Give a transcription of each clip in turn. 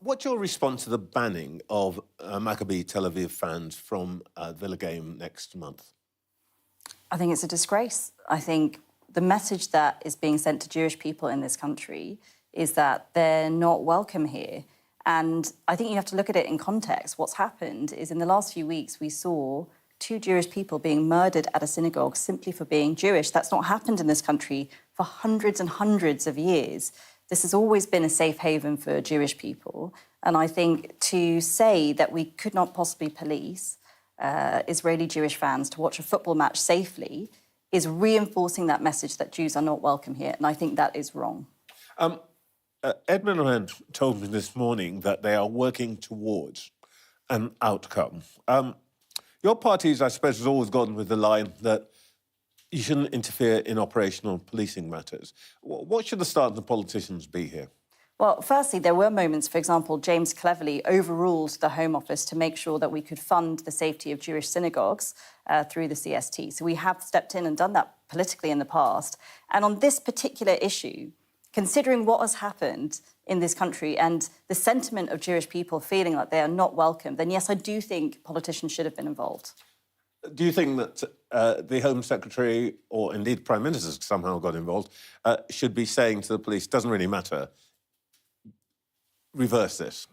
What's your response to the banning of Maccabi Tel Aviv fans from Villa game next month? I think it's a disgrace. I think the message that is being sent to Jewish people in this country is that they're not welcome here. And I think you have to look at it in context. What's happened is in the last few weeks, we saw 2 Jewish people being murdered at a synagogue simply for being Jewish. That's not happened in this country for hundreds and hundreds of years. This has always been a safe haven for Jewish people. And I think to say that we could not possibly police Israeli Jewish fans to watch a football match safely is reinforcing that message that Jews are not welcome here. And I think that is wrong. Edmund told me this morning that they are working towards an outcome. Your party, I suppose, has always gone with the line that you shouldn't interfere in operational policing matters. What should the start of the politicians be here? Well, firstly, there were moments, for example, James cleverly overruled the Home Office to make sure that we could fund the safety of Jewish synagogues through the CST. So we have stepped in and done that politically in the past. And on this particular issue, considering what has happened in this country and the sentiment of Jewish people feeling like they are not welcome, then yes, I do think politicians should have been involved. Do you think that the Home Secretary, or indeed Prime Minister somehow got involved, should be saying to the police, doesn't really matter, reverse this?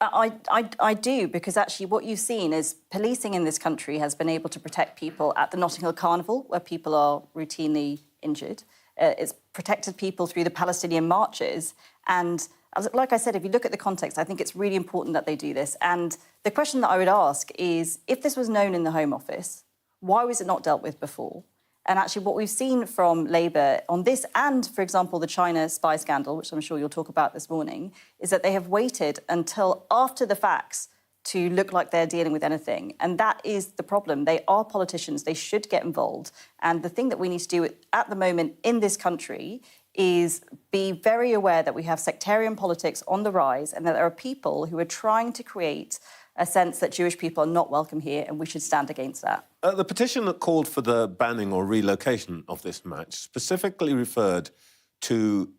I do, because actually what you've seen is policing in this country has been able to protect people at the Notting Hill Carnival, where people are routinely injured. It's protected people through the Palestinian marches. And like I said, if you look at the context, I think it's really important that they do this. And the question that I would ask is, if this was known in the Home Office, why was it not dealt with before? And actually what we've seen from Labour on this and, for example, the China spy scandal, which I'm sure you'll talk about this morning, is that they have waited until after the facts to look like they're dealing with anything. And that is the problem. They are politicians. They should get involved. And the thing that we need to do at the moment in this country is be very aware that we have sectarian politics on the rise and that there are people who are trying to create a sense that Jewish people are not welcome here, and we should stand against that. The petition that called for the banning or relocation of this match specifically referred to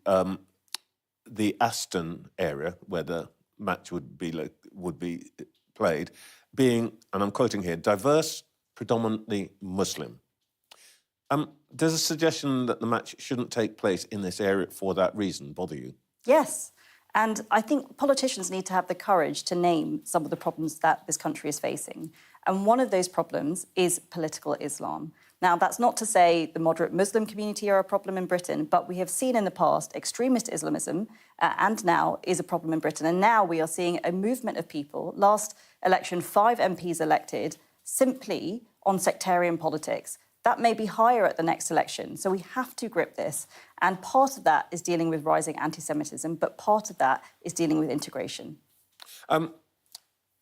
the Aston area where the match would be played, being, and I'm quoting here, diverse, predominantly Muslim. Does a suggestion that the match shouldn't take place in this area for that reason bother you? Yes. And I think politicians need to have the courage to name some of the problems that this country is facing. And one of those problems is political Islam. Now, that's not to say the moderate Muslim community are a problem in Britain, but we have seen in the past extremist Islamism, and now is a problem in Britain. And now we are seeing a movement of people, last election, 5 MPs elected, simply on sectarian politics. That may be higher at the next election. So we have to grip this. And part of that is dealing with rising anti-Semitism, but part of that is dealing with integration.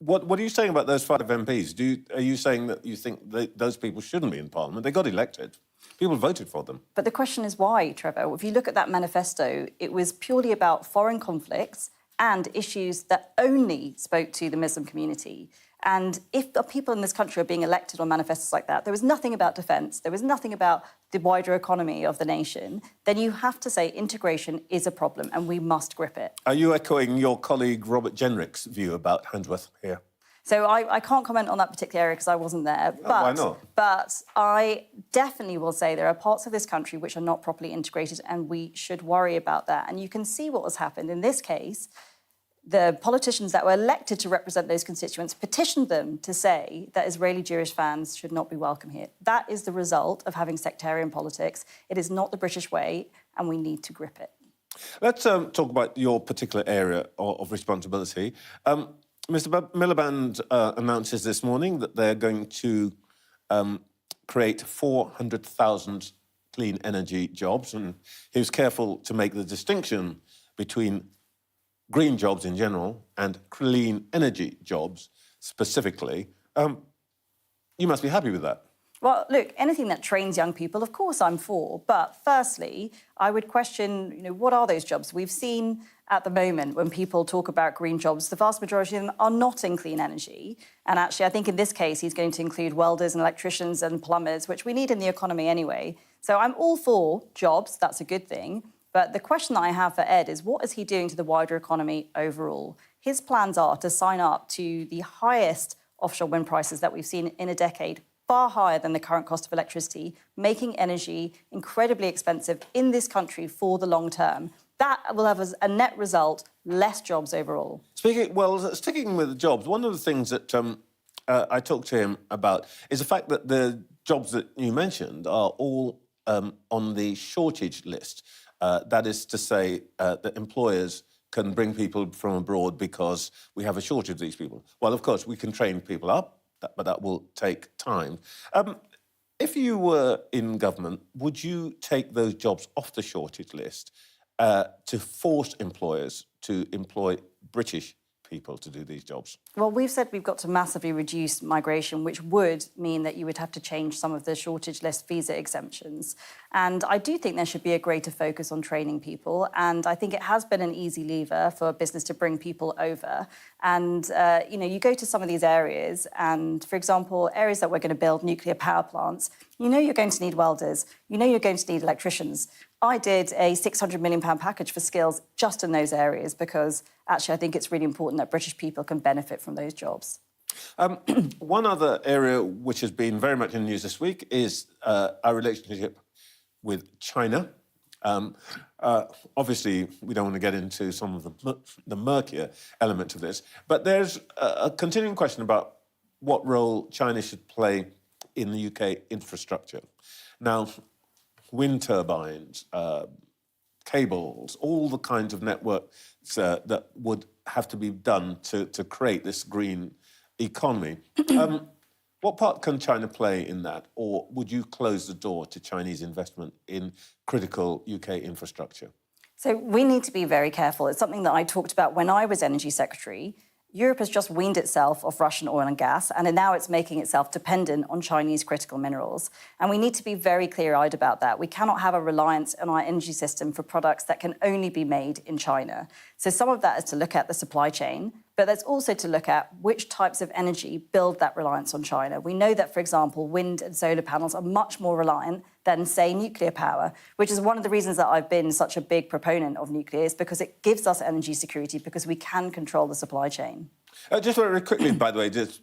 What are you saying about those 5 MPs? Are you saying that you think those people shouldn't be in Parliament? They got elected. People voted for them. But the question is why, Trevor? If you look at that manifesto, it was purely about foreign conflicts and issues that only spoke to the Muslim community. And if the people in this country are being elected on manifestos like that, there was nothing about defence, there was nothing about the wider economy of the nation, then you have to say integration is a problem and we must grip it. Are you echoing your colleague Robert Jenrick's view about Handsworth here? So I can't comment on that particular area because I wasn't there. But, why not? But I definitely will say there are parts of this country which are not properly integrated and we should worry about that. And you can see what has happened in this case. The politicians that were elected to represent those constituents petitioned them to say that Israeli Jewish fans should not be welcome here. That is the result of having sectarian politics. It is not the British way, and we need to grip it. Let's talk about your particular area of responsibility. Mr. Miliband announces this morning that they're going to create 400,000 clean energy jobs, and he was careful to make the distinction between green jobs in general and clean energy jobs specifically. You must be happy with that. Well, look, anything that trains young people, of course I'm for. But firstly, I would question, what are those jobs? We've seen at the moment when people talk about green jobs, the vast majority of them are not in clean energy. And actually, I think in this case, he's going to include welders and electricians and plumbers, which we need in the economy anyway. So I'm all for jobs. That's a good thing. But the question that I have for Ed is, what is he doing to the wider economy overall? His plans are to sign up to the highest offshore wind prices that we've seen in a decade, far higher than the current cost of electricity, making energy incredibly expensive in this country for the long term. That will have as a net result less jobs overall. Sticking with the jobs, one of the things that I talked to him about is the fact that the jobs that you mentioned are all on the shortage list. That is to say that employers can bring people from abroad because we have a shortage of these people. Well, of course, we can train people up, but that will take time. If you were in government, would you take those jobs off the shortage list to force employers to employ British people to do these jobs? Well, we've said we've got to massively reduce migration, which would mean that you would have to change some of the shortage list visa exemptions. And I do think there should be a greater focus on training people. And I think it has been an easy lever for business to bring people over. And, you go to some of these areas and, for example, areas that we're going to build nuclear power plants, you're going to need welders, you're going to need electricians. I did a £600 million package for skills just in those areas because actually I think it's really important that British people can benefit from those jobs. One other area which has been very much in the news this week is our relationship with China. Obviously, we don't want to get into some of the murkier element of this, but there's a continuing question about what role China should play in the UK infrastructure. Now, wind turbines, cables, all the kinds of networks that would have to be done to create this green economy. What part can China play in that? Or would you close the door to Chinese investment in critical UK infrastructure? So we need to be very careful. It's something that I talked about when I was Energy Secretary. Europe has just weaned itself off Russian oil and gas, and now it's making itself dependent on Chinese critical minerals. And we need to be very clear-eyed about that. We cannot have a reliance on our energy system for products that can only be made in China. So some of that is to look at the supply chain, but there's also to look at which types of energy build that reliance on China. We know that, for example, wind and solar panels are much more reliant than, say, nuclear power, which is one of the reasons that I've been such a big proponent of nuclear, is because it gives us energy security because we can control the supply chain. Just very quickly, by the way, there's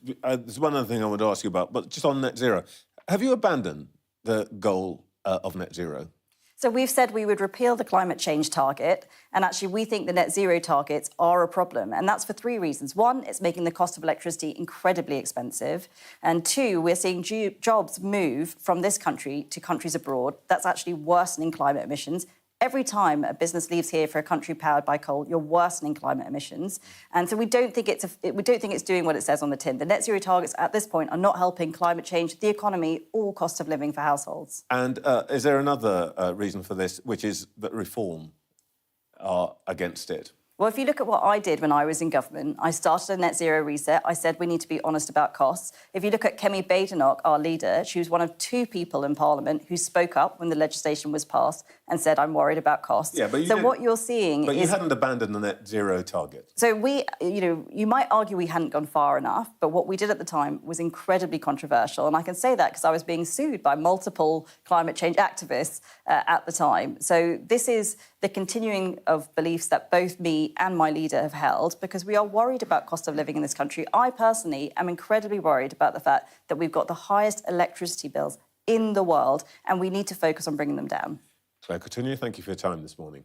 one other thing I want to ask you about, but just on net zero. Have you abandoned the goal of net zero? So we've said we would repeal the climate change target, and actually we think the net zero targets are a problem, and that's for three reasons. One, it's making the cost of electricity incredibly expensive, and two, we're seeing jobs move from this country to countries abroad. That's actually worsening climate emissions. Every time a business leaves here for a country powered by coal, you're worsening climate emissions. And so we don't think it's doing what it says on the tin. The net zero targets at this point are not helping climate change, the economy, or cost of living for households. And is there another reason for this, which is that Reform are against it? Well, if you look at what I did when I was in government, I started a net zero reset. I said we need to be honest about costs. If you look at Kemi Badenoch, our leader, she was one of two people in Parliament who spoke up when the legislation was passed and said, I'm worried about costs. Yeah, but what you're seeing But you hadn't abandoned the net zero target. So you might argue we hadn't gone far enough, but what we did at the time was incredibly controversial. And I can say that because I was being sued by multiple climate change activists at the time. So this is the continuing of beliefs that both me and my leader have held, because we are worried about cost of living in this country. I personally am incredibly worried about the fact that we've got the highest electricity bills in the world, and we need to focus on bringing them down. Coutinho, thank you for your time this morning.